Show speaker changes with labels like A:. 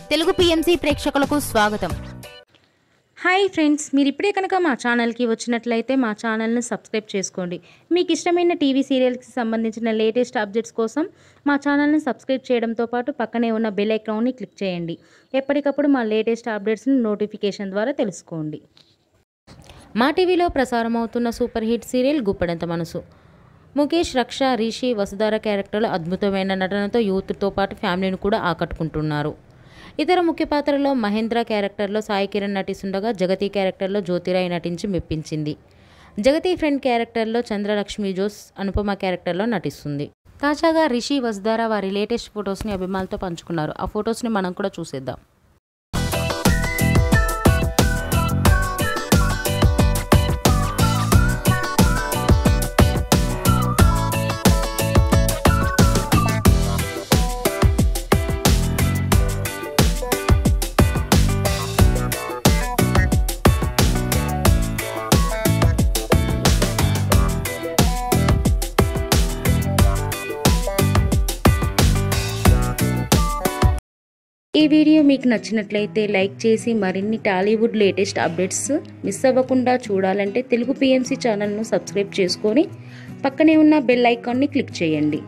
A: Telugu PMC ప్రేక్షకులకు స్వాగతం.
B: Hi friends, మీరు ఇప్పుడే కనుక మా ఛానల్కి వచ్చినట్లయితే మా ఛానల్ని సబ్స్క్రైబ్ చేసుకోండి. మీకు ఇష్టమైన టీవీ సీరియల్స్కి సంబంధించిన లేటెస్ట్ అప్డేట్స్ కోసం మా ఛానల్ని సబ్స్క్రైబ్ చేయడంతో పాటు పక్కనే ఉన్న బెల్ ఐకాన్ని క్లిక్ చేయండి. ఎప్పటికప్పుడు మా లేటెస్ట్ అప్డేట్స్ని నోటిఫికేషన్ ద్వారా తెలుసుకోండి. మా టీవీలో ప్రసారం అవుతున్న సూపర్ హిట్ సీరియల్ గుప్పెడంత మనసు. ముఖేష్, రక్ష, రిషి, వసుధార క్యారెక్టర్లు అద్భుతమైన నటనతో యూత్తో పాటు ఫ్యామిలీని కూడా ఆకట్టుకుంటున్నారు. ఇతర ముఖ్య పాత్రలో మహేంద్ర క్యారెక్టర్లో సాయి కిరణ్ నటిస్తుండగా జగతి క్యారెక్టర్లో జ్యోతిరాయ్ నటించి మెప్పించింది. జగతి ఫ్రెండ్ క్యారెక్టర్లో చంద్రలక్ష్మి జోస్ అనుపమ క్యారెక్టర్లో నటిస్తుంది. తాజాగా రిషి, వసుధార వారి లేటెస్ట్ ఫొటోస్ని అభిమానులతో పంచుకున్నారు. ఆ ఫొటోస్ని మనం కూడా చూసేద్దాం. ఈ వీడియో మీకు నచ్చినట్లయితే లైక్ చేసి మరిన్ని టాలీవుడ్ లేటెస్ట్ అప్డేట్స్ మిస్ అవ్వకుండా చూడాలంటే తెలుగు పిఎంసి ఛానల్ను సబ్స్క్రైబ్ చేసుకొని పక్కనే ఉన్న బెల్ ఐకాన్ని క్లిక్ చేయండి.